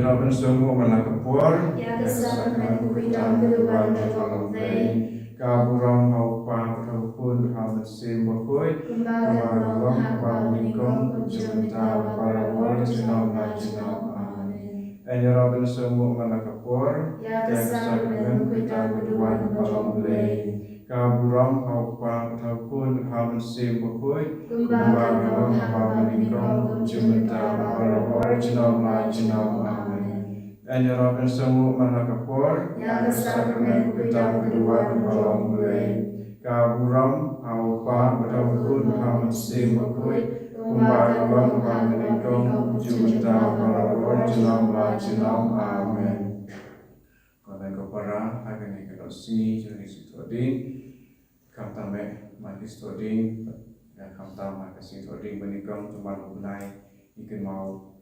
Robin sungguh melakapur, ya kesabaran kuidang kedua dalam play, kaburang haupang haupun hamasim bakui, kumbaga long haba menikong kujumita para word jenam jenam amin. Robin sungguh melakapur, ya kesabaran kuidang kedua dalam play, kaburang haupang haupun hamasim bakui, kumbaga long haba menikong kujumita para word jenam amin. Robin sungguh melakapur, ya kesabaran kuidang kedua dalam play, kaburang haupang haupun hamasim bakui, kumbaga long haba menikong kujumita para word jenam amin. Kalau kepada akan kita sini jadi situasi kamtame mati stoding dan kamtam makasih stoding menikam cuma mulai ikan mau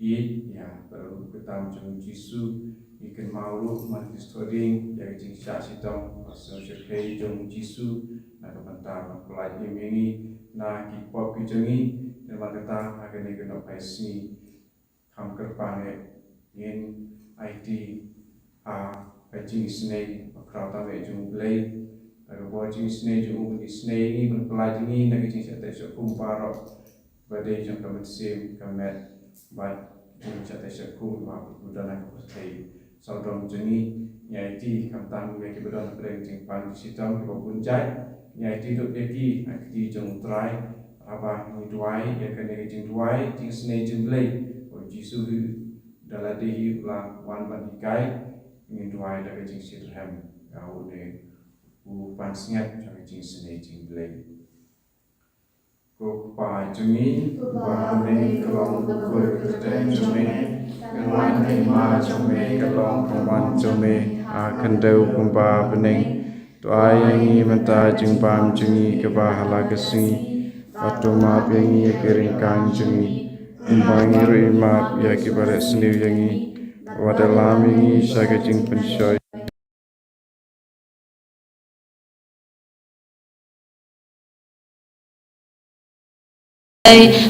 ya baru kita macam Jisu ikan mau mati stoding jadi jingsa sitong pasal sekai jong Jisu nak kementar pelaj ini nak kipop kijengi dan makata akan kita pasti kam kerpane in IT jing snake crowd ame jung play Agak jing snake jung di snake ni pelaj ni nak jing sate sekum parok badai jung kamet sim kamet bat jung sate sekum ma budan aku sei saudong jengi nyai kamtam ya kibadan play jing pan sitam ke punjai nyai duk yaki akti jung try apa ni duai ya kene jing duai jing snake jung play jisu daladi ulang wan banikai ingin duai dari jing sitrhem kau ne pan singat jangan jing sene jing blay ko pa jungi ba ne kelong ko kerten jume kelong ne ma jume kelong perman jume akan deu kumpa bening duai yang menta jing pam jungi ke bahala kesingi waktu ma pengi keringkang jungi kumpangi ruimap ya kibaret sendiri yangi wadalam ini saya jing pensoi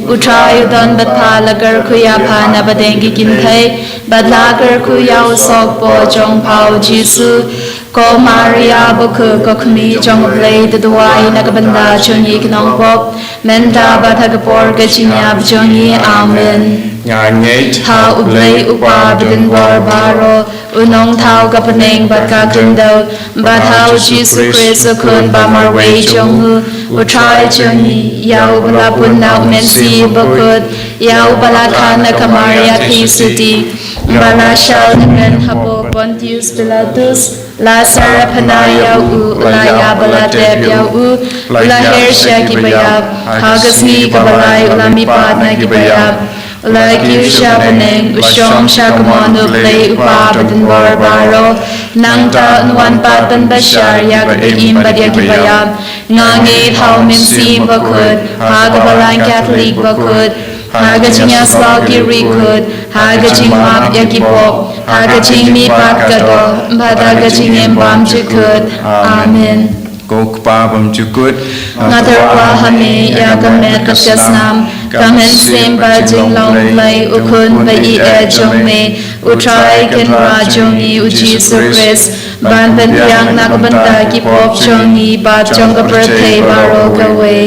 Utrai don batha lagar kuya phana badengi kinthai badlagar kuya usok po jong phau Jisu ko Maria bokhu kokmi jong play the duai nagabanda chungi knong pop menda bathagapor gachinya bjongi amen ngait ha ublay upa bidin war baro unong thau kapaneng batka kundau bathau Jisu Christ kun bamar way jong utrai chungi yau bala punau mensi bakut yau bala khana kamaria kisiti bala shal ngen habo Pontius Pilatus la sarapana yau la ya bala deb yau la hersha kibayab hagasni kabalai ulami padna kibayab la kyusha paneng ushom shakamonu play upa badin barbaro nang ta nwan patan bashar yagadim badya kibayab ngangi thau mensi bakut hagabalan Catholic bakut hagaching slagi rikut hagaching map yakipop hagaching mi patgado badagaching embam chikut amen kokpa bam chukut ngadarwa hame yagamet kasnam kamen sim bajing long play ukun bai jongme utrai ken rajongi Jisu Christ ban pen yang nakbanda kipop jongi ba jongga birthday baro kawe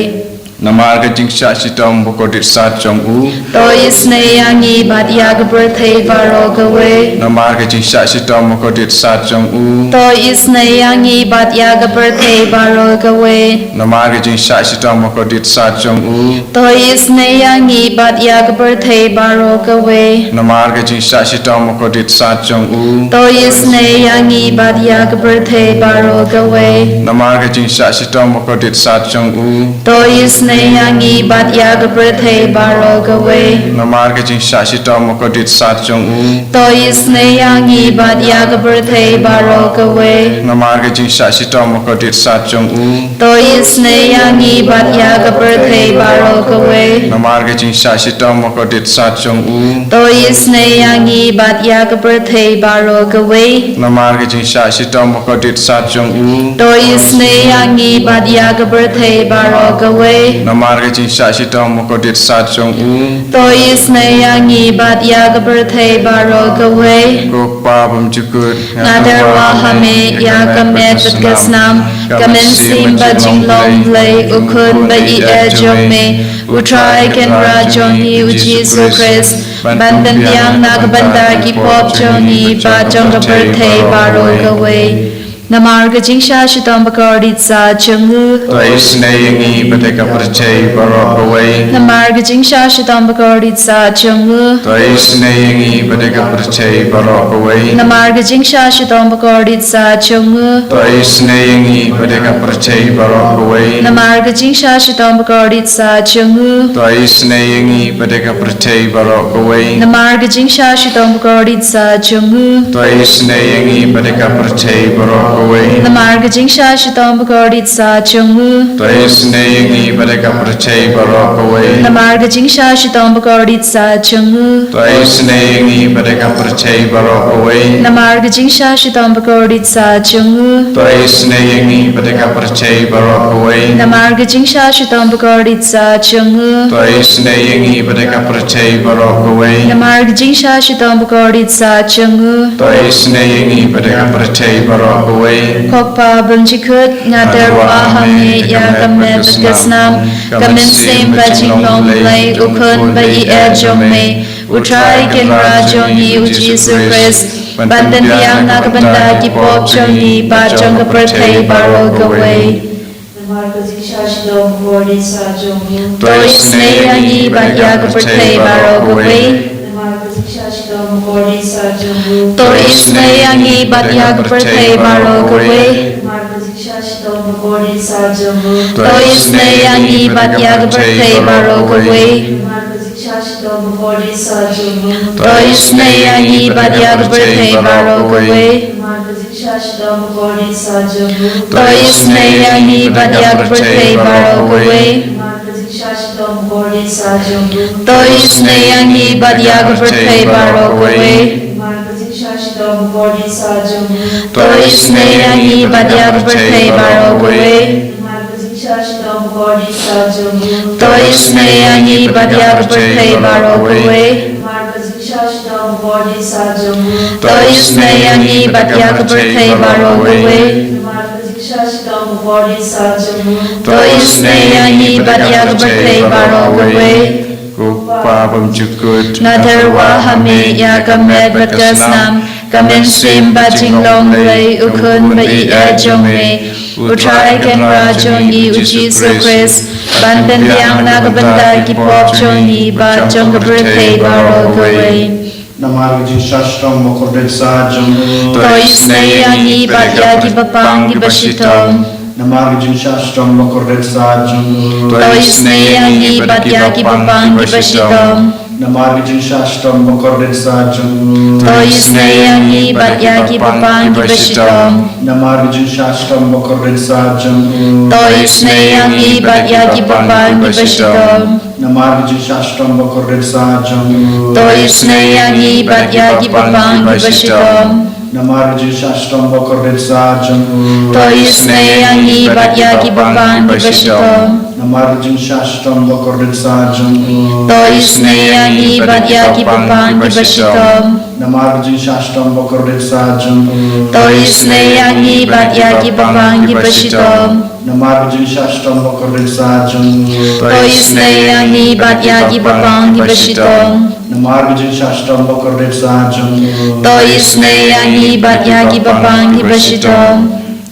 namar ke jingsa sitom bokodit sat jong u to isne yangi bat yag birthday baro kawe namar ke jingsa sitom bokodit sat jong u to isne yangi bat yag birthday baro kawe namar ke jingsa sitom bokodit sat jong u to isne yangi bat yag birthday baro kawe namar ke jingsa sitom bokodit sat jong u to isne yangi bat yag birthday baro kawe namar ke jingsa sitom bokodit sat jong u to isne Sneyangi Bat Yaga Prathe Barogawe Namar ke jing shashi tom ko dit sat jong u Toi Sneyangi Bat Yaga Prathe Barogawe Namar ke jing shashi tom ko dit sat jong u Toi Sneyangi Bat Yaga Prathe Barogawe Namar ke jing shashi tom ko dit sat jong u Toi Sneyangi Bat Yaga Prathe Barogawe Namar ke jing shashi tom ko dit sat jong u Toi Sneyangi Bat Yaga Prathe Barogawe Namar ke jing shashi tom ko dit sat jong u Toi Sneyangi Bat Yaga Prathe Barogawe ko pa bum chukut Nadarwa Hame Yagamet Batgasnam Gamen Sim Bajing Long Lay Ukun Bai E Jong Me Utrai Ken Ra Jong Ni Ujisu Chris Bandan Yang Nagabanda Ki Pop Jong Ni Ba Jong Prathe Barogawe Namarga Jingsha Shitam Bakardi Tsa Chungu Toi Sneyangi Bateka Prathe Barogawe Namarga Jingsha Shitam Bakardi Tsa Chungu Toi Sneyangi Bateka Prathe Barogawe Namarga Jingsha Shitam Bakardi Tsa Chungu Toi Sneyangi Bateka Prathe Barogawe Namarga Jingsha Shitam Bakardi Tsa Chungu Toi Sneyangi Bateka Prathe Barogawe Namarga Jingsha Shitam Bakardi Tsa Chungu Toi Sneyangi Bateka Prathe Barogawe Namarga Jingsha Shitam Bakardi Tsa Chungu Toi Sneyangi Bateka Prathe Barogawe Namarga Jingsha Shitam Bakardi Tsa Chungu Toi Sneyangi Bateka Prathe Barogawe Namarga Jingsha Shitam Bakardi Tsa Chungu Toi Sneyangi Bateka Prathe Barogawe Namarga Jingsha Shitam Bakardi Tsa Chungu Toi Sneyangi Bateka Prathe Barogawe Namarga Jingsha Shitam Bakardi Tsa Chungu Toi Sneyangi Bateka Prathe Barogawe Kokpa Bumchikut Nadarwa Hame Yagamet Batgasnam Gamen Sim Bajing Long Lay Ukun Bai E Jong Me Utrai Ken Ra Jong Ni Ujisu Chris Bandan Yang Nagabanda Ki Pop Jong Ni Ba Jong Prathe Barogawe Namarga Jingsha Shitam Bakardi Tsa Chungu Toi Sneyangi Bat Yaga Prathe Barogawe Namarga Jingsha Shitam Bakardi Tsa Chungu Toi Sneyangi Bat Yaga Prathe Barogawe Namarga Jingsha Shitam Bakardi Tsa Chungu Toi Sneyangi Bat Yaga Prathe Barogawe Namarga Jingsha Shitam Bakardi Tsa Chungu Toi Sneyangi Bat Yaga Prathe Barogawe Namarga Jingsha Shitam Bakardi Tsa Chungu Toi Sneyangi Bat Yaga Prathe Barogawe Namarga Jingsha Shitam Bakardi Tsa Chungu Toi Sneyangi Bat Yaga Prathe Barogawe Namarga Jingsha Shitam Bakardi Tsa Chungu Toi Sneyangi Bat Yaga Prathe Barogawe Namarga Jingsha Shitam Bakardi Tsa Chungu Toi Sneyangi Bat Yaga Prathe Barogawe Namarga Jingsha Shitam Bakardi Tsa Chungu Toi Sneyangi Bat Yaga Prathe Barogawe Namarga Jingsha Shitam Bakardi Tsa Chungu Toi Sneyangi Bat Yaga Prathe Barogawe Kupa bum chukut Nadarwa Hame Yagamet Batgasnam Gamen Sim Bajing Long Lay Ukun Bai E Jong Me Utrai Ken Ra Jong Ni Ujisu Chris Bandan Yang Nagabanda Ki Pop Jong Ni Ba Jong Prathe Barogawe Namarga Jingsha Shitam Bakardi Tsa Chungu Toi Sneyangi Bat Yagi Bapang Ki Bashitom Namarga Jingsha Shitam Bakardi Tsa Chungu Toi Sneyangi Bat Yagi Bapang Ki Bashitom Namarga Jingsha Shitam Bakardi Tsa Chungu Toi Sneyangi Bat Yagi Bapang Ki Bashitom Namarga Jingsha Shitam Bakardi Tsa Chungu Toi Sneyangi Bat Yagi Bapang Ki Bashitom Namarga Jingsha Shitam Bakardi Tsa Chungu Toi Sneyangi Bat Yagi Bapang Ki Bashitom Namarga Jingsha Shitam Bakardi Tsa Chungu Toi Sneyangi Bat Yagi Bapang Ki Bashitom Namarga Jingsha Shitam Bakardi Tsa Chungu Toi Sneyangi Bat Yagi Bapang Ki Bashitom Namarga Jingsha Shitam Bakardi Tsa Chungu Toi Sneyangi Bat Yagi Bapang Ki Bashitom Namarga Jingsha Shitam Bakardi Tsa Chungu Toi Sneyangi Bat Yagi Bapang Ki Bashitom Namarga Jingsha Shitam Bakardi Tsa Chungu Toi Sneyangi Bat Yagi Bapang Ki Bashitom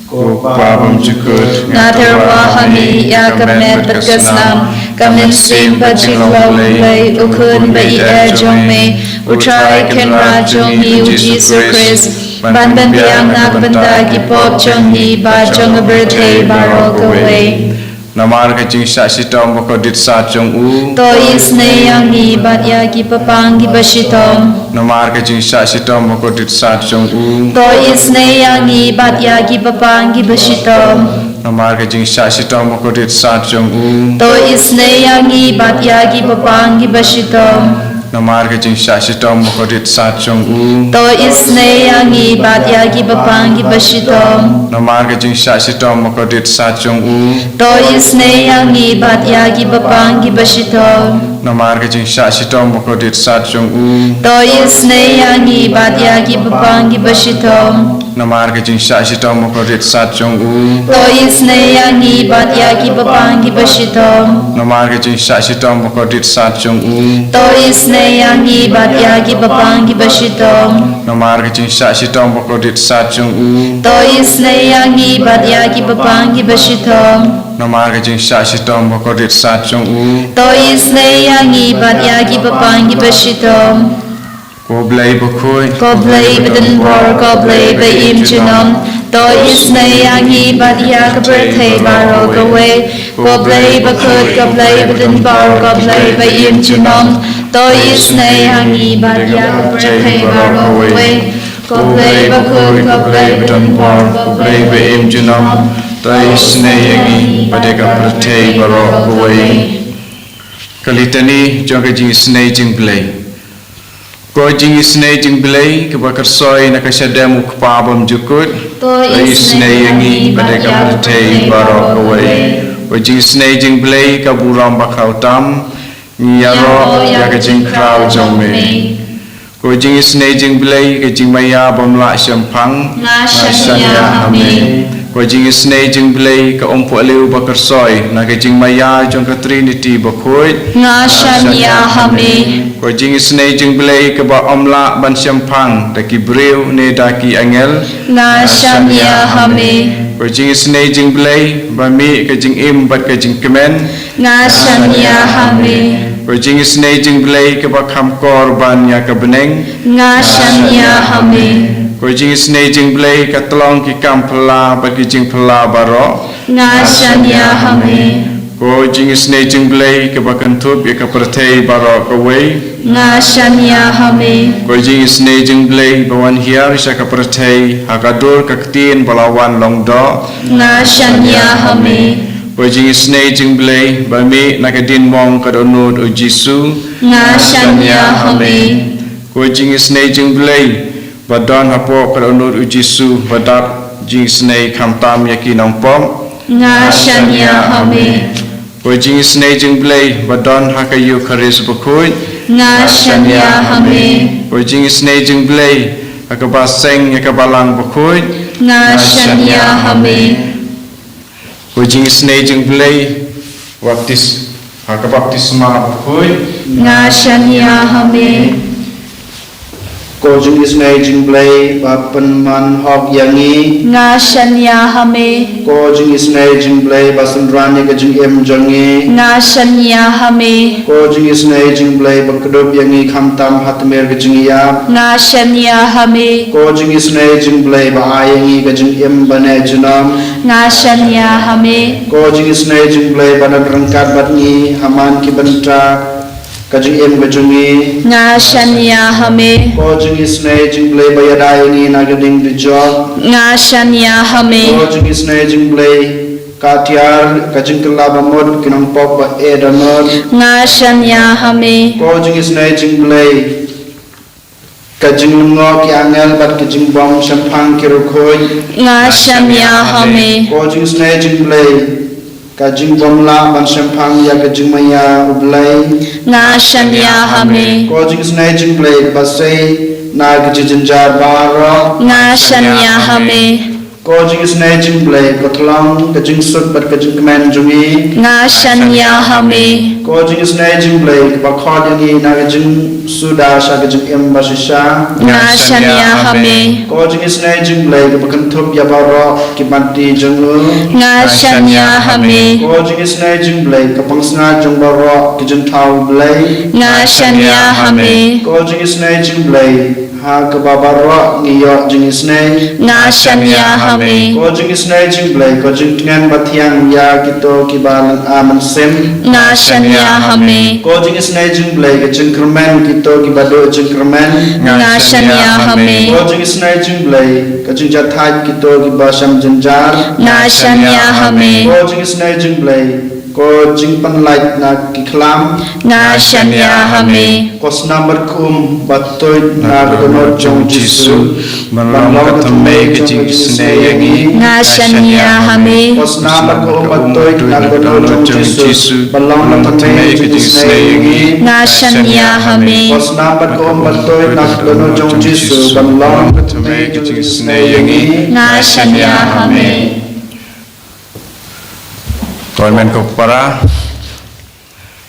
Kupa bum chukut Nadarwa Hame Yagamet Batgasnam Gamen Sim Bajing Long Lay Ukun Bai E Jong Me Utrai Ken Ra Jong Ni Ujisu Chris Bandan Yang Nagabanda Ki Pop Jong Ni Ba Jong Prathe Barogawe Namar ka jing sa sitom boko dit sa chong u. To isne yangi bat yagi papangi bashitom. Namar ka jing sa sitom boko dit sa chong u. To isne yangi bat yagi papangi bashitom. Namar ka jing sa sitom boko dit sa chong u. To isne yangi bat yagi papangi bashitom. Namar ka jing sa sitom boko dit sa chong u. To isne yangi bat yagi papangi bashitom. Namar ka jing sa sitom boko dit sa chong u. To isne yangi bat yagi papangi bashitom. Namar ka jing sa sitom boko dit sa chong u. To isne yangi bat yagi papangi bashitom. Namar ka jing sa sitom boko dit sa chong u. To isne yangi bat yagi papangi bashitom. Namar ka jing sa sitom boko dit sa chong u. To isne yangi bat yagi papangi bashitom. Namar ka jing sa sitom boko dit sa chong u. To isne yangi bat yagi papangi bashitom. Namar ka jing sa sitom boko dit sa chong u. To isne yangi bat yagi papangi bashitom. Ko blai bokoi. Ko blai beden bor ko blai ba im chinom. To isne yangi bat yagi birthday baro go way. Ko blai bakut ko blai beden bor ko blai ba im chinom. To isne yangi bat yagi birthday baro go way. Ko blai bakut ko blai beden bor ko blai ba im chinom. To isne yangi badega birthday baro go way. Kalitani jong ka jing snai jing blai. Ko jing snai jing blai ke bakar soi na ka syadam ukpabam jukut. To isne yangi badega birthday baro go way. Ko jing snai jing blai ka buram bakau tam. Nyaro ya ka jing krau jong me. Ko jing snai jing blai ka jing maya bamla syampang. Nga shanya hame. Ko jing snai jing blai ka ompo liu bakar soi na ka jing maya jong ka Trinity bakoi. Nga shanya hame. Ko jing snai jing blai ka ba omla ban syampang daki breu ne daki angel. Nga shanya hame. Ko jing snai jing blai ba mi ka jing im bat ka jing kemen. Nga shanya hame. Ko jing snai jing blai ka ba kham korban ya ka beneng. Nga shanya hame. Ko jing snai jing blai ka tlong ki kam phala ba ki jing phala baro. Nga shanya hame. Ko jing snai jing blai ka ba kantup ya ka perthei baro ka wei. Nga shanya hame. Ko jing snai jing blai ba wan hiar sya ka perthei hakadur ka ktin balawan longdo. Nga shanya hame. Ko jing snai jing blai ba mi na ka din mong ka donut o Jisu. Nga shanya hame. Ko jing snai jing blai ba don hapo ka donut o Jisu ba dat jing snai kham tam ya ki nong pom. Nga shanya hame. Ko jing snai jing blai ba don ha ka Eucharist bakoi. Nga shanya hame. Ko jing snai jing blai ha ka ba seng ya ka balang bakoi. Nga shanya hame. Ko jing snai jing blai baptis ha ka baptisma bakoi. Nga shanya hame. Ko jing snai jing blai ba penman hok yangi. Nga shanya hame. Ko jing snai jing blai ba sundrani ka jing em jangi. Nga shanya hame. Ko jing snai jing blai ba kedob yangi kham tam hatmer ka jing ya. Nga shanya hame. Ko jing snai jing blai ba ayangi ka jing em bane junam. Nga shanya hame. Ko jing snai jing blai ba rangkat bat ni haman ki banta ka jing em ka jungi. Nga shanya hame. Ko jing snai jing blai ba yadai ni na ka ding di job. Nga shanya hame. Ko jing snai jing blai ka tiar ka jing kala ba mod kinong pop ba edanod. Nga shanya hame. Ko jing snai jing blai ka jing ngo ki angel bat ka jing bom champang ki rukhoi. Nga shanya hame. Ko jing snai jing blai ka jing bom la ban champang ya ka jing maya ublai. Nga shanya hame. Ko jing snai jing blai ba sei na ka jing jar baro. Nga shanya hame. Ko jing snai jing blai ka thlong ka jing sut bat ka jing kmen jungi. Nga shanya hame. Ko jing snai jing blai ba khod yangi na ka jing suda sha ka jing em ba shisha. Nga shanya hame. Ko jing snai jing blai ka kan thup ya baro ki banti jungu. Nga shanya hame. Ko jing snai jing blai ka pangsna jung baro ki jing thau blai. Nga shanya hame. Ko jing snai jing blai ha ka ba baro ni yo jing snai. Nga shanya hame. hame Ko jing isnai jing blai ko jing dengan batiang ya kito kibalang aman sem nga shanya hame Ko jing isnai jing blai ko jing kermen kito kibado jing kermen nga shanya hame Ko jing isnai jing blai ko jing jathai kito kibasam jenjar nga shanya hame Ko jing isnai jing blai ko jing panlait na kiklam nga shanya hame ko snambar kum batoy na kono jong jisu Malong katame kajing sneyangi nga shanya hame ko snambar kum batoy na kono jong jisu balong katame kajing sneyangi nga shanya hame ko snambar kum batoy na kono jong jisu balong katame kajing sneyangi nga shanya hame Konmen ko para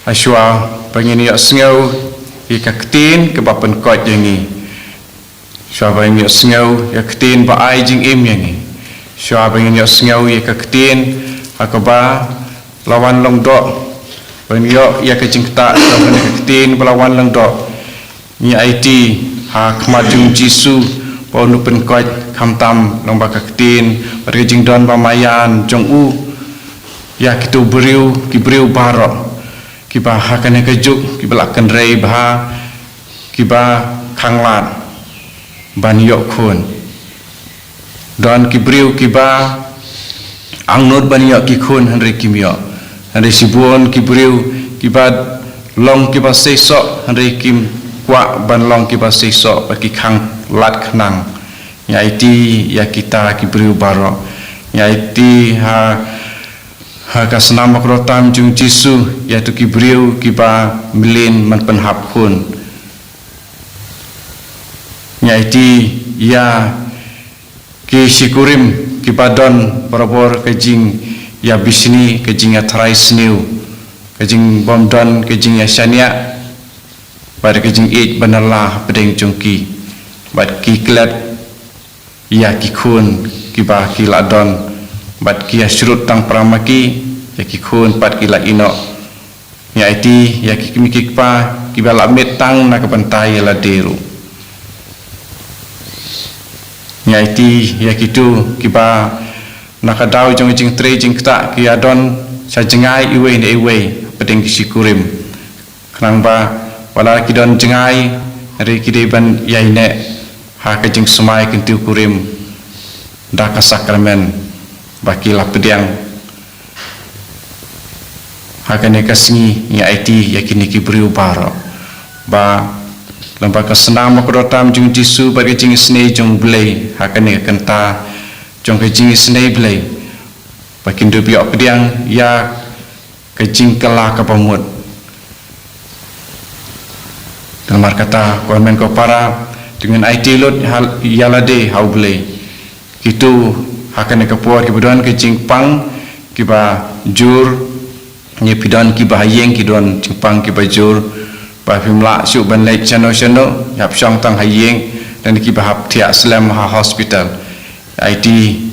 Asyua pengini yak sengau Ika ketin kebapan kot yangi Syua pengini yak sengau Yak ketin ba ai jing im yangi Syua pengini yak sengau Ika ketin Akaba lawan long dok Pengini yak kecing ketak Syua pengini ketin belawan long dok Ni IT Ha kemajung jisu Pau nupen kot kam tam Long baka ketin Berkejing don bamayan jong u Ya kita beriu barok kiba hakane kejuk kiba lakan rei bah kiba khanglat ban yok khun don kibriu kiba angnut ban yok ki khun hanre kimyo hanre sibun kibriu kiba long kiba sesok hanre kim kwa ban long kiba sesok bagi khang lat khnang yaiti ya kita kibriu barok yaiti Haka senam makrotam jung jisu yaitu kibriu kiba milin man penhap kun yaiti ya ki sikurim kibadon barabor kejing ya bisni kejing ya tharai sniu kejing bomdon kejing ya syania pada kejing it banala pedeng jungki bad ki klat ya ki kun kiba ki ladon bat kia surut tang pramaki ya ki khun pat ki la ino ya iti ya ki mikik pa ki bala met tang na ka pantai la deru ya iti ya ki tu ki ba na ka dau jong jing tre jing ta ki adon sa jengai iwe ne iwe pedeng ki sikurim khnang ba wala ki don jengai re ki de ban ya ine ha ka jing semai kintu kurim da ka sakramen baki lapediang hakane kasni ya IT yakini ki beriu baro ba lembaga senam makrotam jung jisu bagi jing snei jong blei hakane kenta jong ke jing snei blei baki ndo biok pediang ya ke jing kala ka pamut dalam kata konmen ko para dengan IT lot hal yalade hau blei itu akan ekapor kibadon kecing pang kiba jur ni pidon kiba hayeng kidon cingpang kiba jur ba pimla syuk ban lek chano yap syang tang hayeng dan kiba hap tiak slam ha hospital IT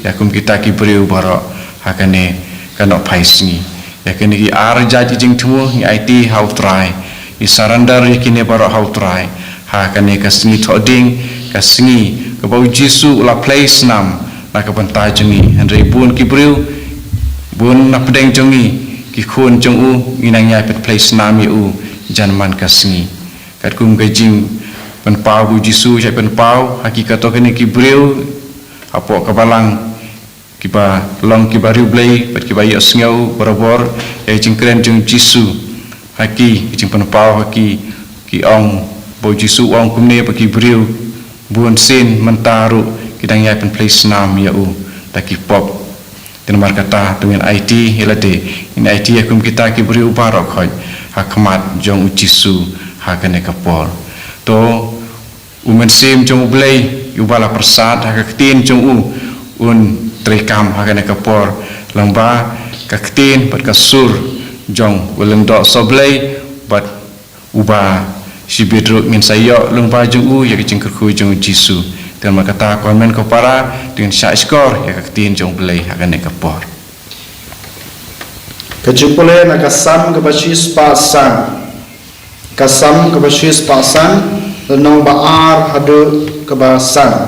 yakum kita kibriu baro hakane kanok paisni yakene ki ar jaji jing tumu ni IT how try i surrender yakine baro how try hakane kasni thoding kasni kabau jisu la place nam nak pentai jungi Henry bun kibriu bun nak pedeng jungi ki khun jung u inang nyai pet place nami u janman kasni kat kum gajing pen pau bu jisu jai pen pau hakikat to kene kibriu apo kabalang kiba long kiba riu blai pet kiba yo sngau barabor e jingkren jung jisu haki jing pen pau haki ki ong bo jisu ong kumne pa kibriu bun sin mentaru kidang ya pen place nam ya u taki pop dan markata dengan IT helade in IT akum kita ki beri ubarok khoj hakmat jong ujisu hakane kapor to umen sim jong blai ubala persat hakatin jong un trekam hakane kapor lamba kaktin pat kasur jong uleng dok soblai bat uba sibidro min sayo lamba jong u ya kicing kerku jong ujisu dan kata komen ko para dengan syak skor ya kaktin jong belai akan nekapor kejupule na kasam ke basis pasang kasam ke basis pasang lenong baar hadu ke basang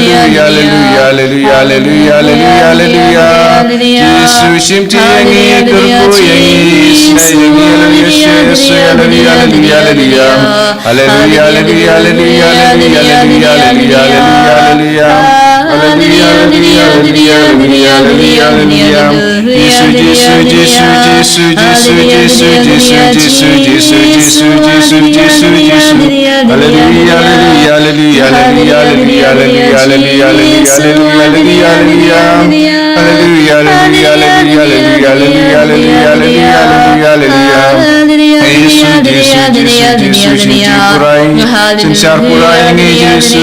Hallelujah, hallelujah, hallelujah, hallelujah, hallelujah. Yesu shimti yangi kurku yangi isna yangi Yesu hallelujah, hallelujah, hallelujah. Hallelujah, hallelujah, hallelujah, hallelujah, hallelujah, hallelujah. Hallelujah, hallelujah, hallelujah, hallelujah, hallelujah. Yesu, Yesu, Yesu, Yesu, Yesu, Yesu, Yesu, Yesu, Yesu, Yesu, Yesu, Yesu, Yesu. Hallelujah, hallelujah, hallelujah. hallelujah, hallelujah, hallelujah, hallelujah, hallelujah, hallelujah, hallelujah, hallelujah, hallelujah, hallelujah, hallelujah, hallelujah. Yesus, Yesus, purai, sincere purai, Yesus,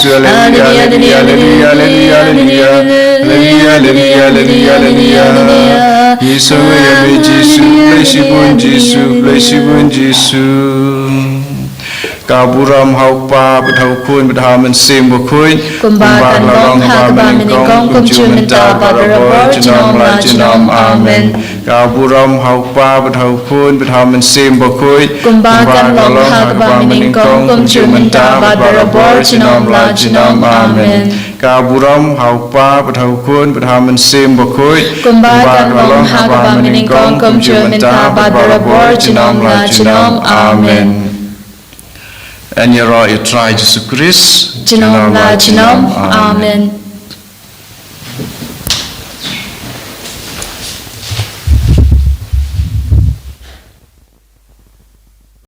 hallelujah, hallelujah, hallelujah, hallelujah, hallelujah, hallelujah. Yesus, bless you, Jesus. Kaburam haupa bethau kun bethau mensim bukui Kumbakan long ha ba meningkong kumjumenta babarabor jinom la jinom amen. Kaburam haupa bethau kun bethau mensim bukui Kumbakan long ha ba meningkong kumjumenta babarabor jinom la jinom amen. Kaburam haupa bethau kun bethau mensim bukui Kumbakan long ha ba meningkong kumjumenta babarabor jinom la jinom amen. And you try Jesus Christ. Jinom la jinom amen.